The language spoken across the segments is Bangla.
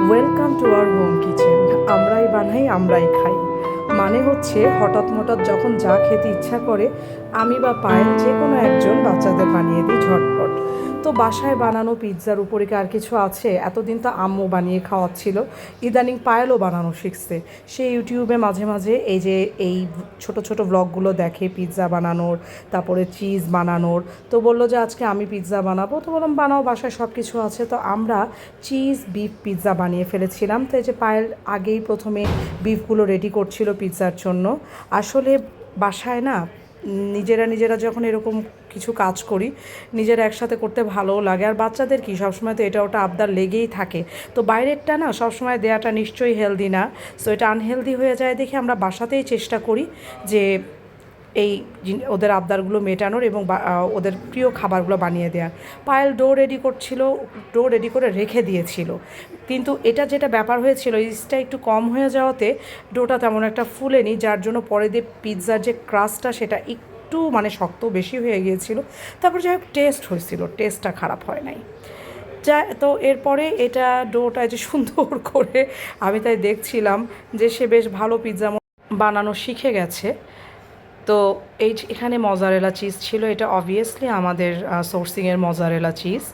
Welcome to our home kitchen. আমরাই বানাই আমরাই খাই, মানে হচ্ছে হঠাৎ হঠাৎ যখন যা খেতে ইচ্ছা করে আমি বা পায়েল যে কোনো একজন বাচ্চাদের বানিয়ে দিই ঝটপট। তো বাসায় বানানো পিৎজার উপরে কি আর কিছু আছে? এতদিন তো আম্মু বানিয়ে খাওয়াচ্ছিল, ইদানিং পায়েলও বানানো শিখছে। সে ইউটিউবে মাঝে মাঝে এই ছোট ছোট ব্লগগুলো দেখে পিৎজা বানানোর, তারপরে চিজ বানানোর। তো বললো যে আজকে আমি পিৎজা বানাবো, তো বললাম বানাও, বাসায় সব কিছু আছে। তো আমরা চিজ বিফ পিৎজা বানিয়ে ফেলেছিলাম। তো এই যে পায়েল আগেই প্রথমে বিফগুলো রেডি করছিল পিৎজার জন্য। আসলে বাসায় না নিজেরা যখন এরকম কিছু কাজ করি, নিজেরা একসাথে করতে ভালোও লাগে। আর বাচ্চাদের কি সবসময় তো এটা ওটা আবদার লেগেই থাকে। তো বাইরেরটা না সবসময় দেওয়াটা নিশ্চয়ই হেলদি না, সো এটা আনহেলদি হয়ে যায় দেখে আমরা বাসাতেই চেষ্টা করি যে এই ওদের আবদারগুলো মেটানোর এবং ওদের প্রিয় খাবারগুলো বানিয়ে দেওয়ার। পায়েল ডো রেডি করছিল, ডো রেডি করে রেখে দিয়েছিল, কিন্তু এটা যেটা ব্যাপার হয়েছিল ইস্টটা একটু কম হয়ে যাওয়াতে ডোটা তেমন একটা ফুলেনি, যার জন্য পরে দিয়ে পিৎজার যে ক্রাস্টটা সেটা একটু মানে শক্ত বেশি হয়ে গিয়েছিল। তারপর যাই হোক টেস্ট হয়েছিল, টেস্টটা খারাপ হয় নাই। যা তো এরপরে এটা ডোটা যে সুন্দর করে আমি তাই দেখছিলাম যে সে বেশ ভালো পিৎজা বানানো শিখে গেছে। তো এখানে মজারেলা চিজ ছিল, এটা অবভিয়াসলি আমাদের সোর্সিংয়ের মজারেলা চিজ।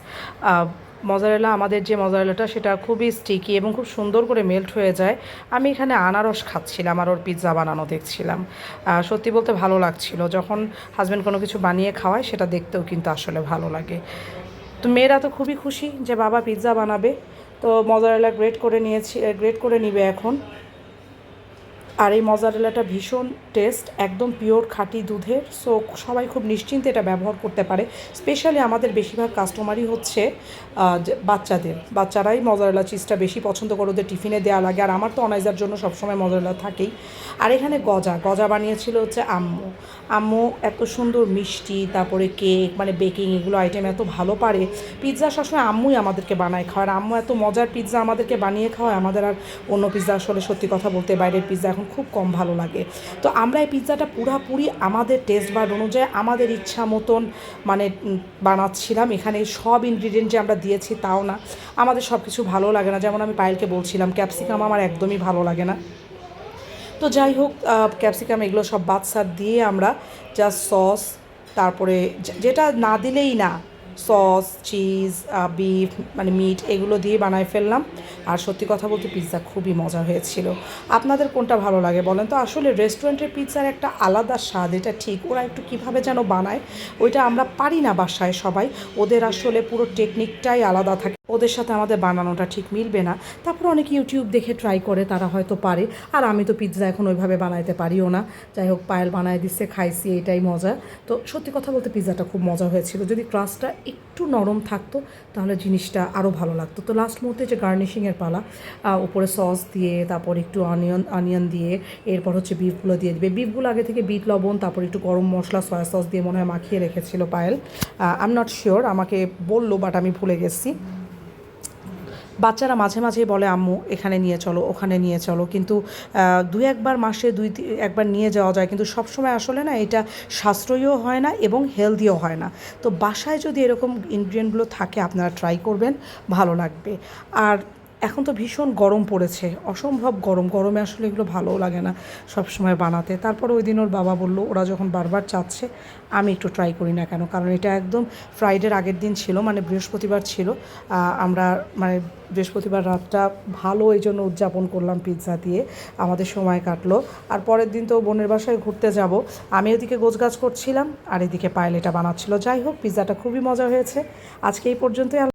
মজারেলা, আমাদের যে মজারেলাটা সেটা খুবই স্টিকি এবং খুব সুন্দর করে মেল্ট হয়ে যায়। আমি এখানে আনারস খাচ্ছিলাম আর ওর পিৎজা বানানো দেখছিলাম। সত্যি বলতে ভালো লাগছিল, যখন হাজব্যান্ড কোনো কিছু বানিয়ে খাওয়ায় সেটা দেখতেও কিন্তু আসলে ভালো লাগে। তো মেয়েরা তো খুবই খুশি যে বাবা পিৎজা বানাবে। তো মজারেলা গ্রেট করে নিবে এখন। আর এই মজারেলাটা ভীষণ টেস্ট, একদম পিওর খাঁটি দুধের, সো সবাই খুব নিশ্চিন্তে এটা ব্যবহার করতে পারে। স্পেশালি আমাদের বেশিরভাগ কাস্টমারই হচ্ছে বাচ্চারাই মজারেলা চিজটা বেশি পছন্দ করে, ওদের টিফিনে দেওয়া লাগে। আর আমার তো অনাইজার জন্য সবসময় মজারেলা থাকেই। আর এখানে গজা বানিয়েছিল হচ্ছে আম্মু এত সুন্দর মিষ্টি, তারপরে কেক, মানে বেকিং, এগুলো আইটেম এত ভালো পারে। পিৎজা সবসময় আম্মুই আমাদেরকে বানায় খাওয়ায়, আর আম্মু এত মজার পিৎজা আমাদেরকে বানিয়ে খাওয়ায়, আমাদের আর অন্য পিৎজা আসলে সত্যি কথা বলতে বাইরের পিৎজা এখন খুব কম ভালো লাগে। তো আমরা এই পিৎজাটা পুরাপুরি আমাদের টেস্ট বাড অনুযায়ী আমাদের ইচ্ছা মতন মানে বানাচ্ছিলাম। এখানে সব ইনগ্রিডিয়েন্ট যে আমরা দিয়েছি তাও না, আমাদের সব কিছু ভালো লাগে না। যেমন আমি পায়েলকে বলছিলাম ক্যাপসিকাম আমার একদমই ভালো লাগে না। তো যাই হোক ক্যাপসিকাম এগুলো সব বাদ সাদ দিয়ে আমরা জাস্ট সস, তারপরে যেটা না দিলেই না, সস, চিজ, বিফ মানে মিট, এগুলো দিয়ে বানায় ফেললাম। আর সত্যি কথা বলতে পিৎজা খুবই মজা হয়েছিল। আপনাদের কোনটা ভালো লাগে বলেন তো? আসলে রেস্টুরেন্টের পিৎজার একটা আলাদা স্বাদ, এটা ঠিক। ওরা একটু কীভাবে যেন বানায় ওইটা আমরা পারি না বাসায় সবাই। ওদের আসলে পুরো টেকনিকটাই আলাদা থাকে, ওদের সাথে আমাদের বানানোটা ঠিক মিলবে না। তারপর অনেকে ইউটিউব দেখে ট্রাই করে, তারা হয়তো পারে। আর আমি তো পিৎজা এখন ওইভাবে বানাইতে পারিও না। যাই হোক পায়েল বানায় দিচ্ছে, খাইছি, এটাই মজা। তো সত্যি কথা বলতে পিৎজাটা খুব মজা হয়েছিল। যদি ক্রাস্টটা একটু নরম থাকতো তাহলে জিনিসটা আরও ভালো লাগতো। তো লাস্ট মুহূর্তে যে গার্নিশিংয়ের পালা, উপরে সস দিয়ে, তারপর একটু অনিয়ন দিয়ে, এরপর হচ্ছে বিফগুলো দিয়ে দিবে। বিফগুলো আগে থেকে বিট লবণ, তারপর একটু গরম মশলা, সয়া সস দিয়ে মনে হয় মাখিয়ে রেখেছিল Payel. I am not sure, আমাকে বললো বাট আমি ভুলে গেছি। বাচ্চারা মাঝে মাঝেই বলে আম্মু এখানে নিয়ে চলো, ওখানে নিয়ে চলো, কিন্তু একবার মাসে একবার নিয়ে যাওয়া যায়, কিন্তু সবসময় আসলে না এটা সাশ্রয়ীও হয় না এবং হেলদিও হয় না। তো বাসায় যদি এরকম ইনগ্রিডিয়েন্টগুলো থাকে আপনারা ট্রাই করবেন, ভালো লাগবে। আর এখন তো ভীষণ গরম পড়েছে, অসম্ভব গরম, গরমে আসলে এগুলো ভালোও লাগে না সবসময় বানাতে। তারপর ওই দিন ওর বাবা বলল ওরা যখন বারবার চাচ্ছে আমি একটু ট্রাই করি না কেন, কারণ এটা একদম ফ্রাইডের আগের দিন ছিল, মানে বৃহস্পতিবার ছিল। আমরা মানে বৃহস্পতিবার রাতটা ভালো এই জন্য উদযাপন করলাম পিৎজা দিয়ে, আমাদের সময় কাটলো। আর পরের দিন তো বোনের বাসায় ঘুরতে যাব, আমি ওদিকে গোছগাছ করছিলাম আর এদিকে পায়েল এটা বানাচ্ছিল। যাই হোক পিৎজাটা খুবই মজা হয়েছে। আজকে এই পর্যন্তই।